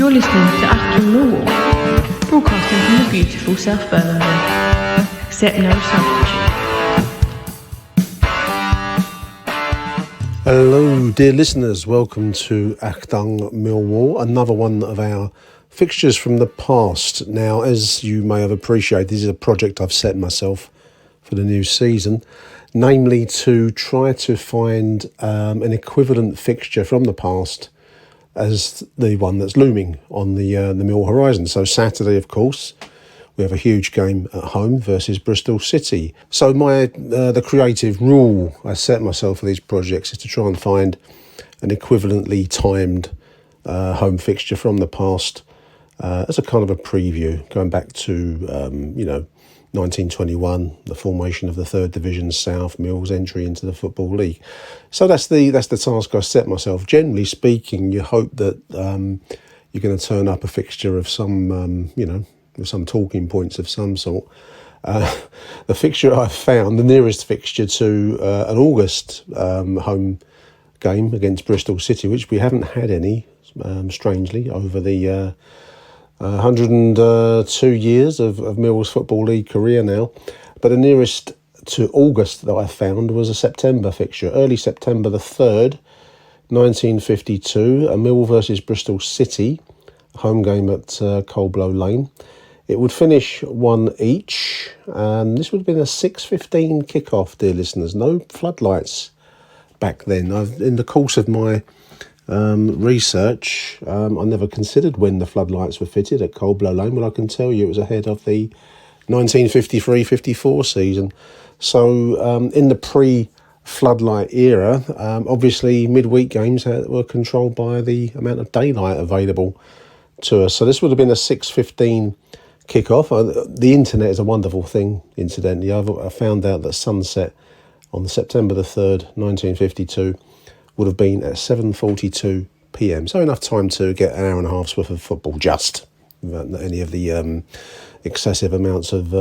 You're listening to Achtung Millwall, broadcasting from the beautiful South Birmingham. Accept no substitute. Hello, dear listeners. Welcome to Achtung Millwall, another one of our fixtures from the past. Now, as you may have appreciated, this is a project I've set myself for the new season, namely to try to find an equivalent fixture from the past as the one that's looming on the Mill horizon. So Saturday, of course, we have a huge game at home versus Bristol City. So the creative rule I set myself for these projects is to try and find an equivalently timed home fixture from the past as a kind of a preview, going back to 1921, the formation of the Third Division South, Mill's entry into the Football League. So that's the task I set myself. Generally speaking, you hope that you're going to turn up a fixture of some, with some talking points of some sort. The fixture I found, the nearest fixture to an August home game against Bristol City, which we haven't had any, strangely, over the 102 years of Mill's Football League career now. But the nearest to August that I found was a September fixture, early September the 3rd, 1952, a Mill versus Bristol City, home game at Coldblow Lane. It would finish 1 each, and this would have been a 6:15 kickoff, dear listeners. No floodlights back then. In the course of my research, I never considered when the floodlights were fitted at Coldblow Lane. Well, I can tell you it was ahead of the 1953-54 season. So in the pre-floodlight era, obviously midweek games were controlled by the amount of daylight available to us. So this would have been a 6:15 kickoff. The internet is a wonderful thing, incidentally. I found out that sunset on September the 3rd, 1952, would have been at 7:42 p.m. So enough time to get an hour and a half's worth of football, just without any of the excessive amounts of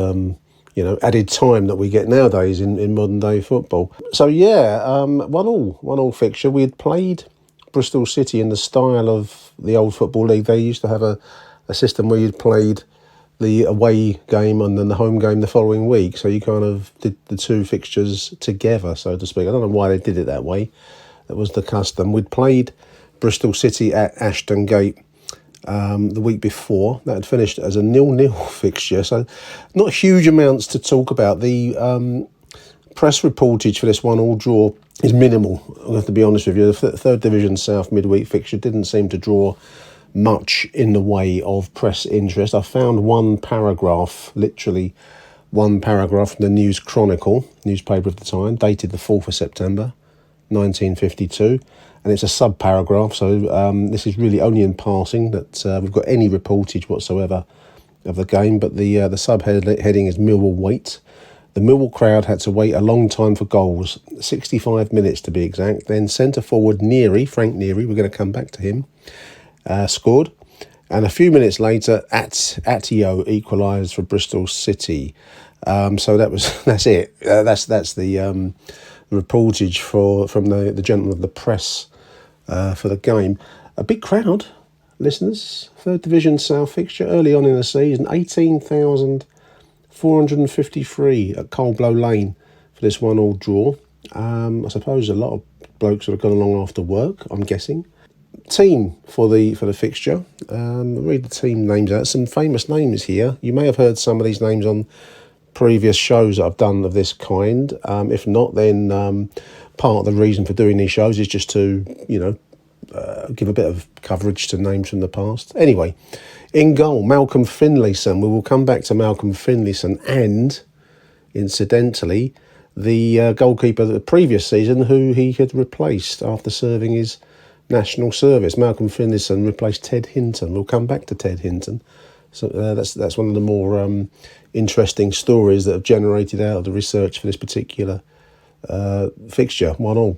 added time that we get nowadays in modern day football. So 1-1 fixture. We had played Bristol City in the style of the old Football League. They used to have a system where you'd played the away game and then the home game the following week. So you kind of did the two fixtures together, so to speak. I don't know why they did it that way. That was the custom. We'd played Bristol City at Ashton Gate the week before. That had finished as a 0-0 fixture, so not huge amounts to talk about. The press reportage for this 1-1 draw is minimal, I have to be honest with you. The Third Division South midweek fixture didn't seem to draw much in the way of press interest. I found one paragraph, literally one paragraph from the News Chronicle, newspaper of the time, dated the 4th of September, 1952, and it's a sub-paragraph, so this is really only in passing that we've got any reportage whatsoever of the game, but the sub-heading is Millwall wait. The Millwall crowd had to wait a long time for goals, 65 minutes to be exact. Then centre-forward Frank Neary, we're going to come back to him, scored, and a few minutes later Attio equalised for Bristol City. So that's it. That's the reportage from the gentleman of the press for the game. A big crowd, listeners. Third Division South fixture early on in the season, 18,453 at Coldblow Lane for this 1-1 draw. I suppose a lot of blokes would have gone along after work, I'm guessing. Team for the fixture. I'll read the team names out. Some famous names here. You may have heard some of these names on previous shows that I've done of this kind. If not, then part of the reason for doing these shows is just to, give a bit of coverage to names from the past. Anyway, in goal, Malcolm Finlayson. We will come back to Malcolm Finlayson and, incidentally, the goalkeeper of the previous season who he had replaced after serving his national service. Malcolm Finlayson replaced Ted Hinton. We'll come back to Ted Hinton. So that's one of the more interesting stories that have generated out of the research for this particular fixture. 1-1.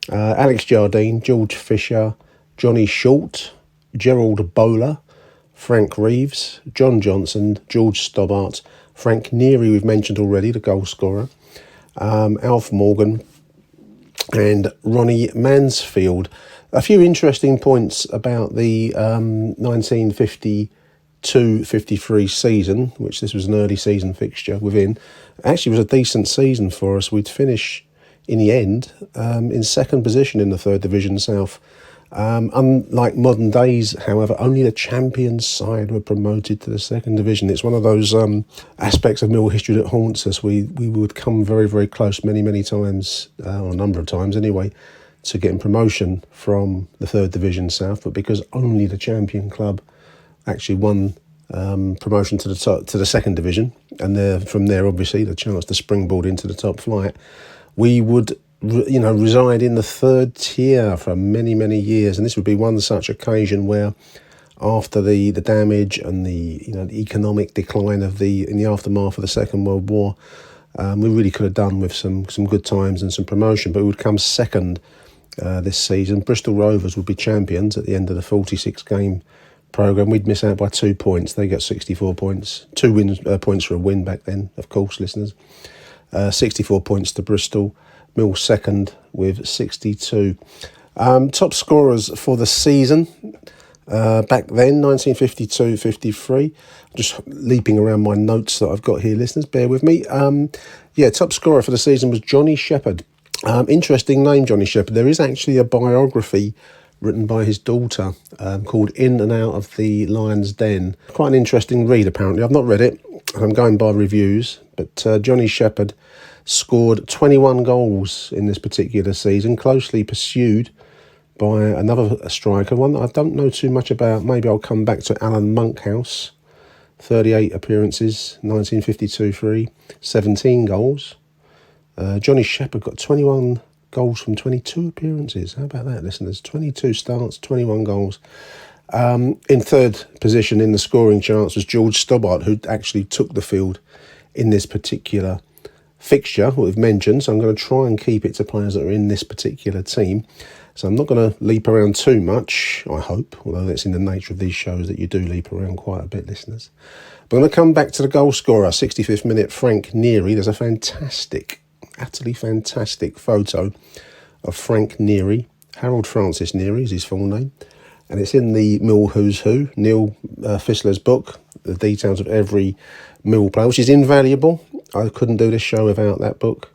Alex Jardine, George Fisher, Johnny Short, Gerald Bowler, Frank Reeves, John Johnson, George Stobbart, Frank Neary, we've mentioned already, the goal scorer, Alf Morgan, and Ronnie Mansfield. A few interesting points about the 1952-53 season, which this was an early season fixture within. Actually was a decent season for us. We'd finish in the end in second position in the third division south. Unlike modern days, however, only the champions side were promoted to the second division. It's one of those aspects of Mill history that haunts us. We would come very, very close many times, or a number of times anyway, to getting promotion from the third division south, but because only the champion club actually won promotion to the second division, and from there obviously the chance to springboard into the top flight, we would reside in the third tier for many years. And this would be one such occasion where, after the damage and the economic decline in the aftermath of the Second World War, we really could have done with some good times and some promotion, but we would come second this season. Bristol Rovers would be champions at the end of the 46 game programme. We'd miss out by 2 points. They got 64 points, 2 points for a win back then, of course, listeners. 64 points to Bristol. Mill second with 62. Top scorers for the season back then, 1952-53. Just leaping around my notes that I've got here, listeners, bear with me. Top scorer for the season was Johnny Shepherd. Interesting name, Johnny Shepherd. There is actually a biography written by his daughter called In and Out of the Lion's Den. Quite an interesting read, apparently. I've not read it. I'm going by reviews, but Johnny Shepherd scored 21 goals in this particular season, closely pursued by another striker, one that I don't know too much about. Maybe I'll come back to Alan Monkhouse. 38 appearances, 1952-3, 17 goals. Johnny Shepherd got 21 goals from 22 appearances. How about that, listeners? 22 starts, 21 goals. In third position in the scoring charts was George Stobbart, who actually took the field in this particular fixture, what we've mentioned. So I'm going to try and keep it to players that are in this particular team. So I'm not going to leap around too much, I hope, although it's in the nature of these shows that you do leap around quite a bit, listeners. But I'm going to come back to the goal scorer, 65th minute, Frank Neary. There's a utterly fantastic photo of Frank Neary. Harold Francis Neary is his full name. And it's in the Mill Who's Who, Neil Fissler's book, the details of every Mill player, which is invaluable. I couldn't do this show without that book.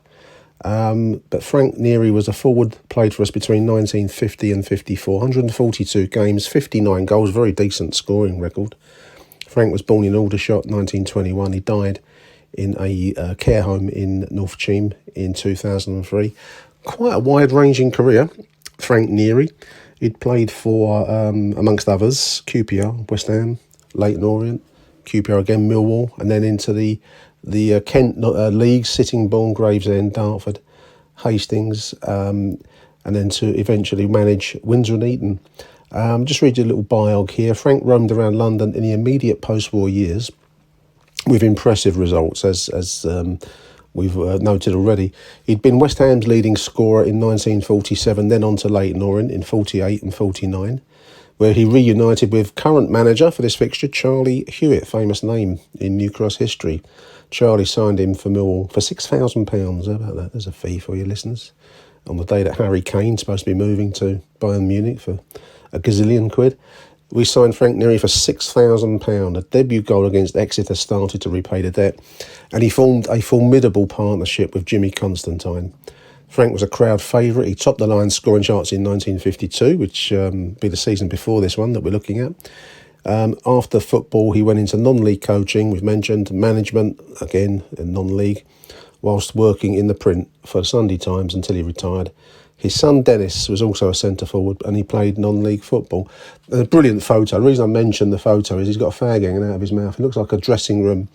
But Frank Neary was a forward, played for us between 1950 and 54, 142 games, 59 goals, very decent scoring record. Frank was born in Aldershot, 1921. He died in a care home in North Cheam in 2003. Quite a wide-ranging career, Frank Neary. He'd played for, amongst others, QPR, West Ham, Leyton Orient, QPR again, Millwall, and then into the Kent League, Sittingbourne, Gravesend, Dartford, Hastings, and then to eventually manage Windsor and Eton. Just read you a little biog here. Frank roamed around London in the immediate post-war years with impressive results, as we've noted already. He'd been West Ham's leading scorer in 1947, then on to Leyton Orient in 48 and 49, where he reunited with current manager for this fixture, Charlie Hewitt, famous name in New Cross history. Charlie signed him for Millwall for £6,000. How about that? There's a fee for you listeners. On the day that Harry Kane's supposed to be moving to Bayern Munich for a gazillion quid. We signed Frank Neary for £6,000. A debut goal against Exeter started to repay the debt, and he formed a formidable partnership with Jimmy Constantine. Frank was a crowd favourite. He topped the line scoring charts in 1952, which be the season before this one that we're looking at. After football, he went into non-league coaching, we've mentioned, management, again, in non-league, whilst working in the print for Sunday Times until he retired. His son Dennis was also a centre-forward, and he played non-league football. A brilliant photo. The reason I mentioned the photo is he's got a fag hanging out of his mouth. It looks like a dressing room.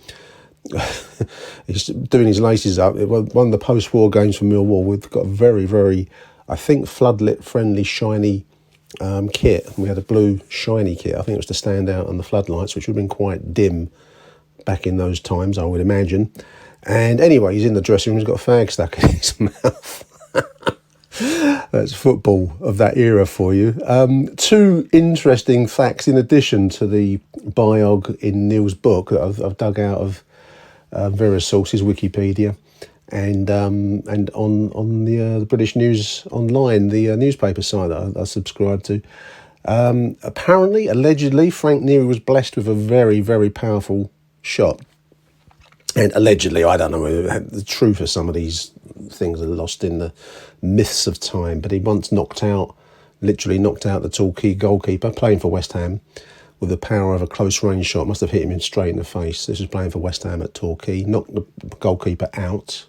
He's doing his laces up. One of the post-war games for Millwall. We've got a very, very, I think, floodlit, friendly, shiny kit. We had a blue shiny kit. I think it was to stand out on the floodlights, which would have been quite dim back in those times, I would imagine. And anyway, he's in the dressing room. He's got a fag stuck in his mouth. That's football of that era for you. Two interesting facts in addition to the biog in Neil's book that I've dug out of various sources, Wikipedia and on the British News Online, the newspaper site that I subscribe to. Apparently, allegedly, Frank Neary was blessed with a very, very powerful shot. And allegedly, I don't know the truth of some of these things are lost in the myths of time, but he once literally knocked out the Torquay goalkeeper playing for West Ham with the power of a close range shot. Must have hit him straight in the face. This was playing for West Ham at Torquay, knocked the goalkeeper out.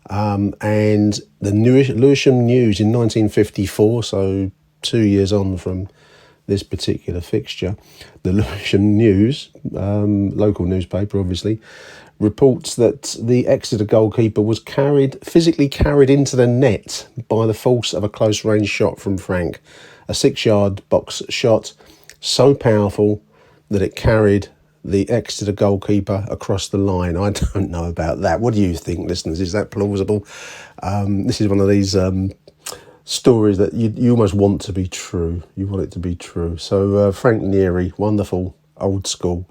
And the Lewisham News in 1954, so 2 years on from this particular fixture, the Lewisham News, local newspaper obviously, reports that the Exeter goalkeeper was physically carried into the net by the force of a close range shot from Frank. A 6-yard box shot so powerful that it carried the Exeter goalkeeper across the line. I don't know about that. What do you think, listeners? Is that plausible? This is one of these stories that you almost want to be true. You want it to be true. So Frank Neary, wonderful old school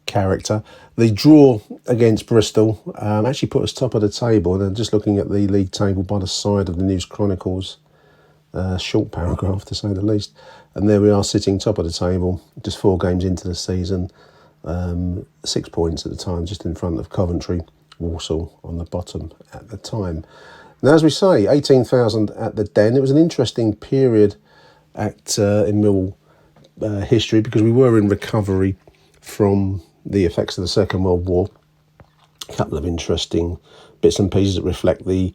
character. The draw against Bristol actually put us top of the table, and then just looking at the league table by the side of the News Chronicles, short paragraph to say the least, and there we are sitting top of the table, just 4 games into the season, 6 points at the time, just in front of Coventry, Walsall on the bottom at the time. Now, as we say, 18,000 at the Den. It was an interesting period in Millwall history, because we were in recovery from the effects of the Second World War. A couple of interesting bits and pieces that reflect the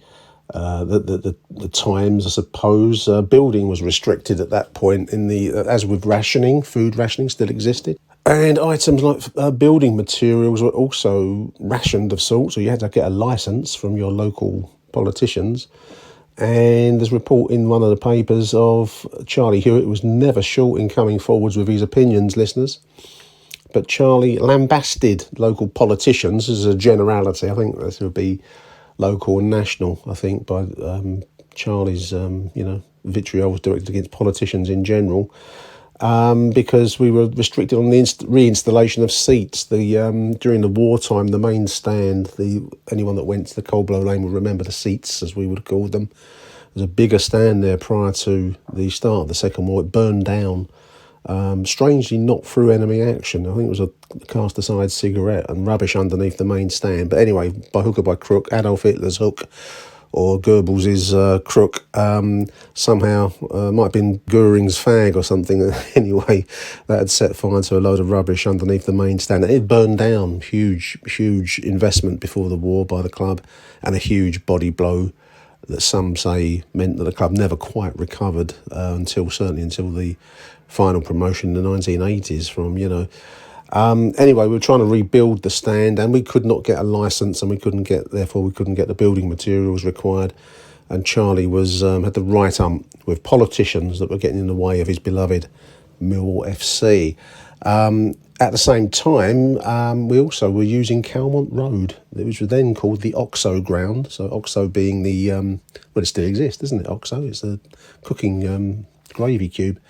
times, I suppose. Building was restricted at that point as with rationing, food rationing still existed. And items like building materials were also rationed of sorts, so you had to get a licence from your local politicians. And there's a report in one of the papers of Charlie Hewitt was never short in coming forwards with his opinions, listeners. But Charlie lambasted local politicians as a generality. I think this would be local and national, I think, by Charlie's, vitriol directed against politicians in general, because we were restricted on the reinstallation of seats. During the wartime, the main stand, anyone that went to the Cold Blow Lane will remember the seats, as we would have called them. There was a bigger stand there prior to the start of the Second War. It burned down. Strangely not through enemy action. I think it was a cast aside cigarette and rubbish underneath the main stand. But anyway, by hook or by crook, Adolf Hitler's hook or Goebbels' crook somehow might have been Goering's fag or something. Anyway, that had set fire to a load of rubbish underneath the main stand. It burned down. Huge investment before the war by the club, and a huge body blow that some say meant that the club never quite recovered until the final promotion in the 1980s from, Anyway, we were trying to rebuild the stand, and we could not get a licence, and we couldn't get the building materials required. And Charlie had the right ump with politicians that were getting in the way of his beloved Millwall FC. At the same time, we also were using Calmont Road, which was then called the Oxo ground. So Oxo being it still exists, doesn't it? Oxo, it's a cooking gravy cube.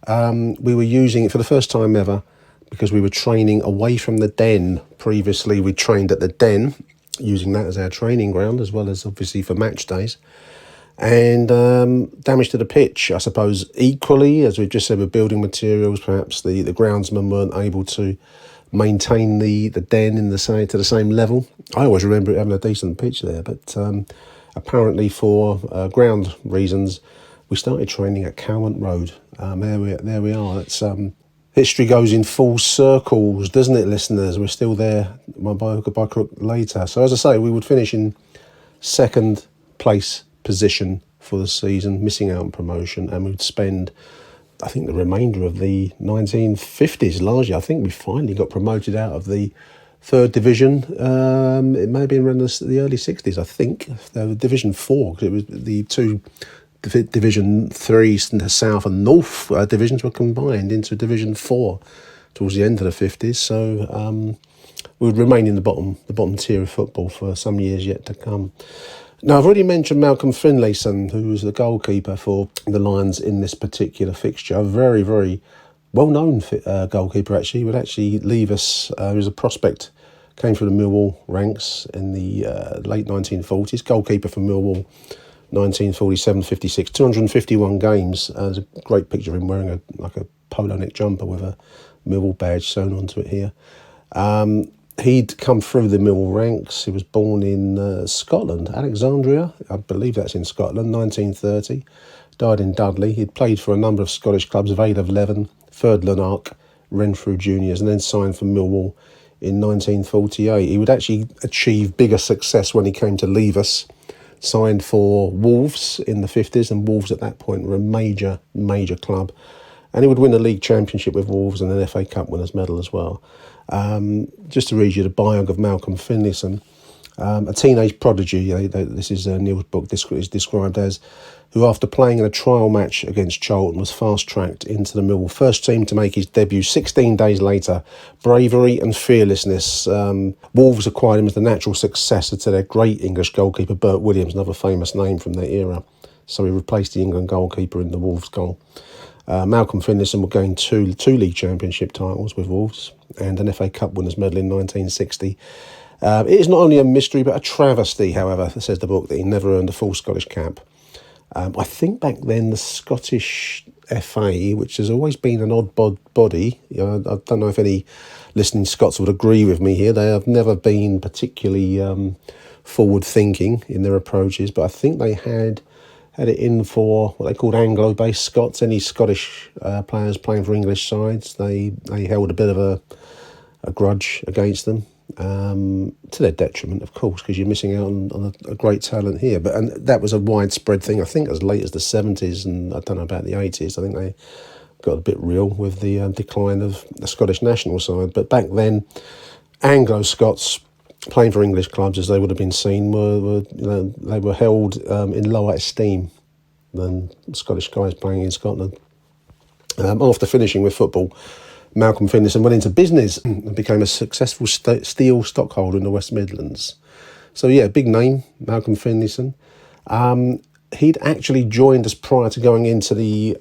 We were using it for the first time ever because we were training away from the Den. Previously, we trained at the Den, using that as our training ground, as well as obviously for match days. And damage to the pitch, I suppose, equally, as we've just said, with building materials. Perhaps the groundsmen weren't able to maintain the Den to the same level. I always remember it having a decent pitch there, but apparently for ground reasons, we started training at Calmont Road. There we are. It's history goes in full circles, doesn't it, listeners? We're still there by hook or by crook later. So as I say, we would finish in second place position for the season, missing out on promotion, and we'd spend, I think, the remainder of the 1950s largely. I think we finally got promoted out of the third division. It may have been around the early 60s, I think. Division 4, because it was the two Division 3 South and North divisions were combined into Division 4 towards the end of the 50s. So we would remain in the bottom tier of football for some years yet to come. Now, I've already mentioned Malcolm Finlayson, who was the goalkeeper for the Lions in this particular fixture. A very, very well-known goalkeeper, actually. He would actually leave us. He was a prospect came through the Millwall ranks in the late 1940s, goalkeeper for Millwall, 1947-56, 251 games. There's a great picture of him wearing a polo neck jumper with a Millwall badge sewn onto it here. He'd come through the Millwall ranks. He was born in Scotland, Alexandria, I believe that's in Scotland, 1930. Died in Dudley. He'd played for a number of Scottish clubs, Vale of Leven, Third Lanark, Renfrew Juniors, and then signed for Millwall in 1948. He would actually achieve bigger success when he came to leave us. Signed for Wolves in the 50s, and Wolves at that point were a major club. And he would win the league championship with Wolves and an FA Cup winners' medal as well. Just to read you the biog of Malcolm Finlayson, a teenage prodigy, this is Neil's book, is described as, who after playing in a trial match against Charlton was fast-tracked into the Millwall first team to make his debut 16 days later. Bravery and fearlessness. Wolves acquired him as the natural successor to their great English goalkeeper Bert Williams, another famous name from their era. So he replaced the England goalkeeper in the Wolves goal. Malcolm Finlayson will gain two league championship titles with Wolves and an FA Cup winners' medal in 1960. It is not only a mystery but a travesty, however, says the book, that he never earned a full Scottish cap. I think back then the Scottish FA, which has always been an odd body, I don't know if any listening Scots would agree with me here, they have never been particularly forward-thinking in their approaches, but I think they had it in for what they called Anglo-based Scots. Any Scottish players playing for English sides, they held a bit of a grudge against them, to their detriment, of course, because you're missing out on a great talent here. And that was a widespread thing, I think, as late as the 70s, and I don't know about the 80s. I think they got a bit real with the decline of the Scottish national side. But back then, Anglo-Scots playing for English clubs, as they would have been seen, they were held in lower esteem than Scottish guys playing in Scotland. After finishing with football, Malcolm Finlayson went into business and became a successful steel stockholder in the West Midlands. So yeah, big name, Malcolm Finlayson. He'd actually joined us prior to going into the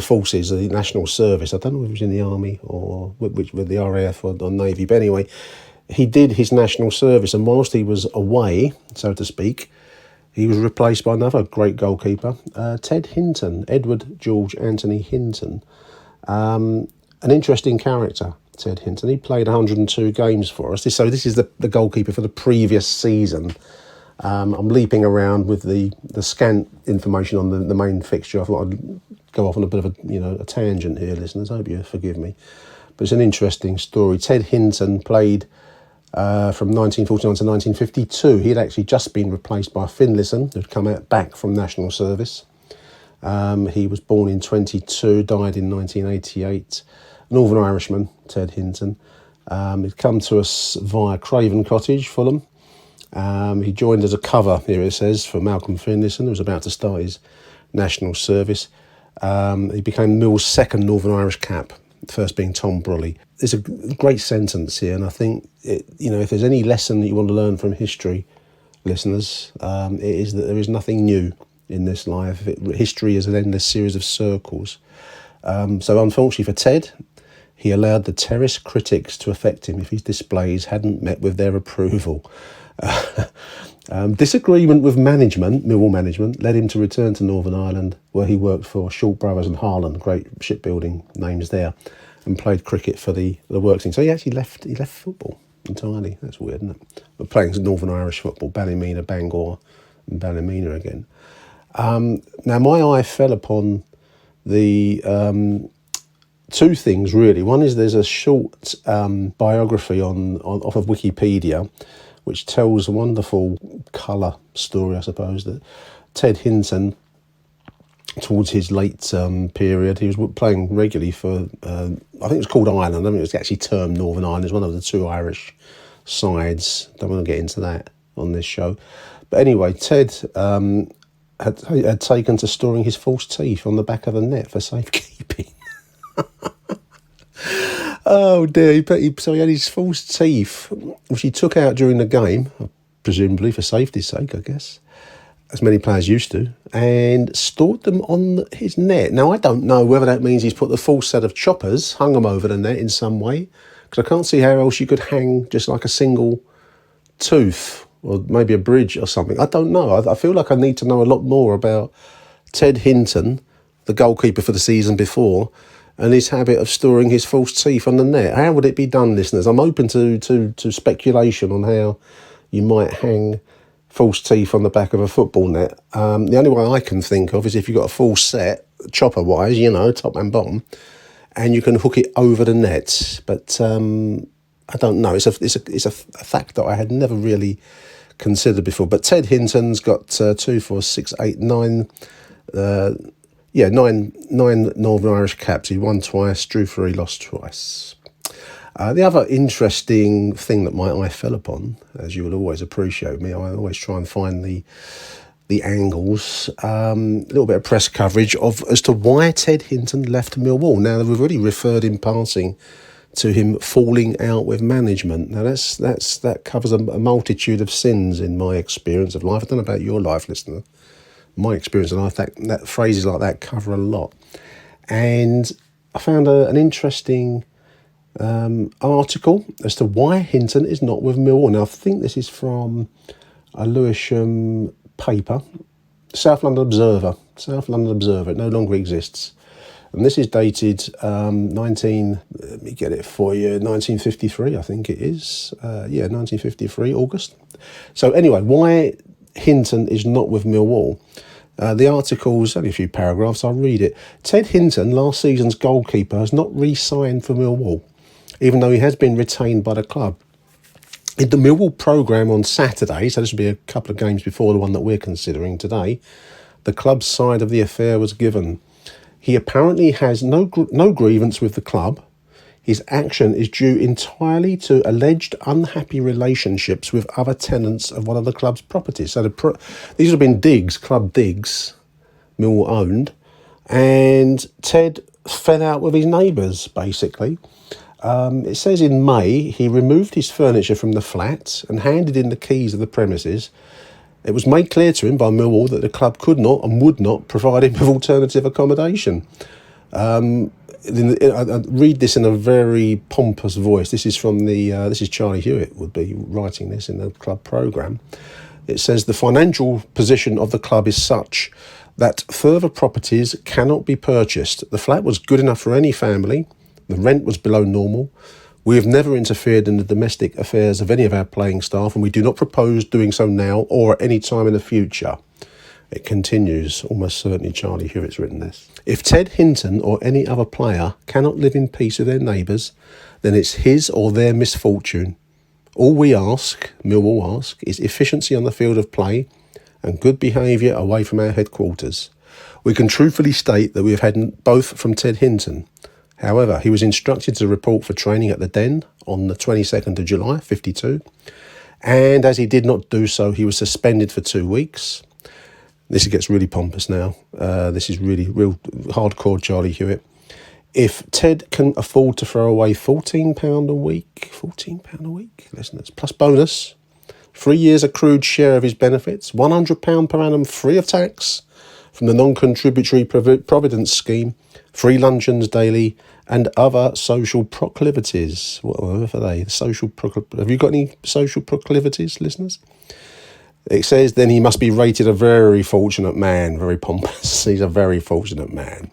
forces, the national service. I don't know if he was in the army or with the RAF or Navy, but anyway, he did his national service, and whilst he was away, so to speak, he was replaced by another great goalkeeper, Ted Hinton, Edward George Anthony Hinton. An interesting character, Ted Hinton. He played 102 games for us. So this is the goalkeeper for the previous season. I'm leaping around with the scant information on the main fixture. I thought I'd go off on a bit of a tangent here, listeners. I hope you forgive me. But it's an interesting story. Ted Hinton played from 1949 to 1952. He had actually just been replaced by Finlayson, who'd come back from national service. He was born in 22, died in 1988. Northern Irishman, Ted Hinton. He'd come to us via Craven Cottage, Fulham. He joined as a cover, here it says, for Malcolm Finlayson, who was about to start his national service. He became Mill's second Northern Irish cap, first being Tom Brolly. There's a great sentence here, and I think, if there's any lesson that you want to learn from history, listeners, it is that there is nothing new in this life. History is an endless series of circles. So unfortunately for Ted, he allowed the terrace critics to affect him if his displays hadn't met with their approval. Disagreement with Millwall management, led him to return to Northern Ireland, where he worked for Short Brothers and Harlan, great shipbuilding names there, and played cricket for the works team. So he actually left football entirely. That's weird, isn't it? But playing Northern Irish football, Ballymena, Bangor, and Ballymena again. Now my eye fell upon the two things really. One is there's a short biography off of Wikipedia, which tells a wonderful colour story, I suppose, that Ted Hinton, towards his late period, he was playing regularly for, I think it was called Ireland. I mean, it was actually termed Northern Ireland. It's one of the two Irish sides. Don't want to get into that on this show. But anyway, Ted had taken to storing his false teeth on the back of the net for safekeeping. Oh dear, so he had his false teeth, which he took out during the game, presumably for safety's sake, I guess, as many players used to, and stored them on his net. Now, I don't know whether that means he's put the full set of choppers, hung them over the net in some way, because I can't see how else you could hang just like a single tooth or maybe a bridge or something. I don't know. I feel like I need to know a lot more about Ted Hinton, the goalkeeper for the season before, and his habit of storing his false teeth on the net. How would it be done, listeners? I'm open to speculation on how you might hang false teeth on the back of a football net. The only way I can think of is if you've got a full set, chopper-wise, top and bottom, and you can hook it over the net. But I don't know. It's a fact that I had never really considered before. But Ted Hinton's got 2, 4, 6, 8, 9... nine Northern Irish caps. He won twice, drew 3, lost twice. The other interesting thing that my eye fell upon, as you will always appreciate me, I always try and find the angles, a little bit of press coverage as to why Ted Hinton left Millwall. Now, we've already referred in passing to him falling out with management. Now, that covers a multitude of sins in my experience of life. I don't know about your life, listener. My experience in life, that phrases like that cover a lot. And I found an interesting article as to why Hinton is not with Millwall. Now, I think this is from a Lewisham paper, South London Observer. It no longer exists. And this is dated 1953, I think it is. 1953, August. So anyway, why Hinton is not with Millwall. The article's only a few paragraphs, I'll read it. Ted Hinton, last season's goalkeeper, has not re-signed for Millwall, even though he has been retained by the club. In the Millwall programme on Saturday, so this will be a couple of games before the one that we're considering today, the club's side of the affair was given. He apparently has no grievance with the club. His action is due entirely to alleged unhappy relationships with other tenants of one of the club's properties. So these have been club digs, Millwall owned, and Ted fell out with his neighbours, basically. It says in May, he removed his furniture from the flat and handed in the keys of the premises. It was made clear to him by Millwall that the club could not and would not provide him with alternative accommodation. I read this in a very pompous voice. This is from this is Charlie Hewitt would be writing this in the club programme. It says the financial position of the club is such that further properties cannot be purchased. The flat was good enough for any family. The rent was below normal. We have never interfered in the domestic affairs of any of our playing staff, and we do not propose doing so now or at any time in the future. It continues, almost certainly Charlie Hewitt's written this. If Ted Hinton or any other player cannot live in peace with their neighbours, then it's his or their misfortune. All we ask, Millwall ask, is efficiency on the field of play and good behaviour away from our headquarters. We can truthfully state that we have had both from Ted Hinton. However, he was instructed to report for training at the Den on the 22nd of July, 52, and as he did not do so, he was suspended for 2 weeks. This gets really pompous now. This is really real hardcore Charlie Hewitt. If Ted can afford to throw away £14 a week, listeners, plus bonus, 3 years accrued share of his benefits, £100 per annum free of tax from the non-contributory providence scheme, free luncheons daily, and other social proclivities. What are they? Have you got any social proclivities, listeners? It says then he must be rated a very fortunate man, very pompous. He's a very fortunate man.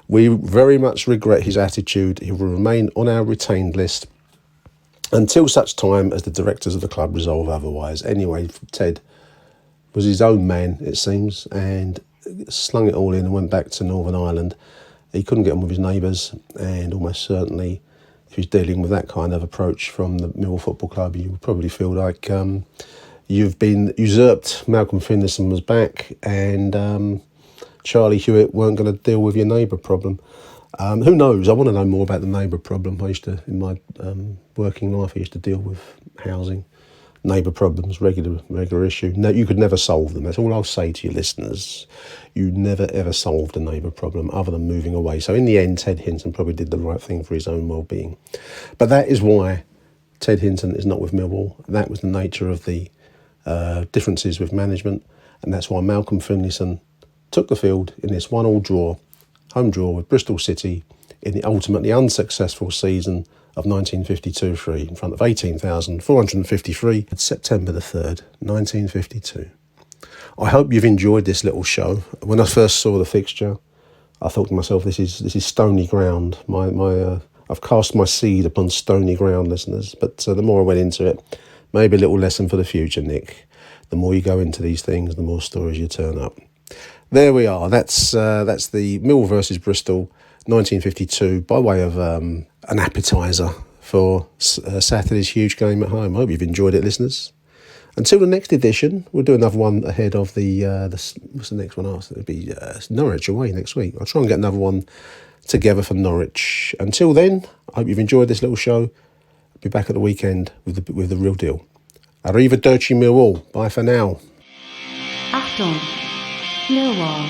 We very much regret his attitude. He will remain on our retained list until such time as the directors of the club resolve otherwise. Anyway, Ted was his own man, it seems, and slung it all in and went back to Northern Ireland. He couldn't get on with his neighbours, and almost certainly if he's dealing with that kind of approach from the Millwall Football Club, you would probably feel like you've been usurped. Malcolm Finlayson was back, and Charlie Hewitt weren't going to deal with your neighbour problem. Who knows? I want to know more about the neighbour problem. In my working life, I used to deal with housing, neighbour problems, regular issue. No, you could never solve them. That's all I'll say to your listeners. You never ever solved a neighbour problem other than moving away. So in the end, Ted Hinton probably did the right thing for his own well-being. But that is why Ted Hinton is not with Millwall. That was the nature of the differences with management, and that's why Malcolm Finlayson took the field in this 1-1 draw, home draw with Bristol City in the ultimately unsuccessful season of 1952-3 in front of 18,453 at September the 3rd, 1952. I hope you've enjoyed this little show. When I first saw the fixture, I thought to myself, this is stony ground. I've cast my seed upon stony ground, listeners. But the more I went into it, maybe a little lesson for the future, Nick. The more you go into these things, the more stories you turn up. There we are. That's the Millwall versus Bristol 1952 by way of an appetizer for Saturday's huge game at home. I hope you've enjoyed it, listeners. Until the next edition, we'll do another one ahead of the what's the next one after? It'll be Norwich away next week. I'll try and get another one together for Norwich. Until then, I hope you've enjoyed this little show. I'll be back at the weekend with the real deal. Arrivederci Millwall. Bye for now. Achtung, Millwall.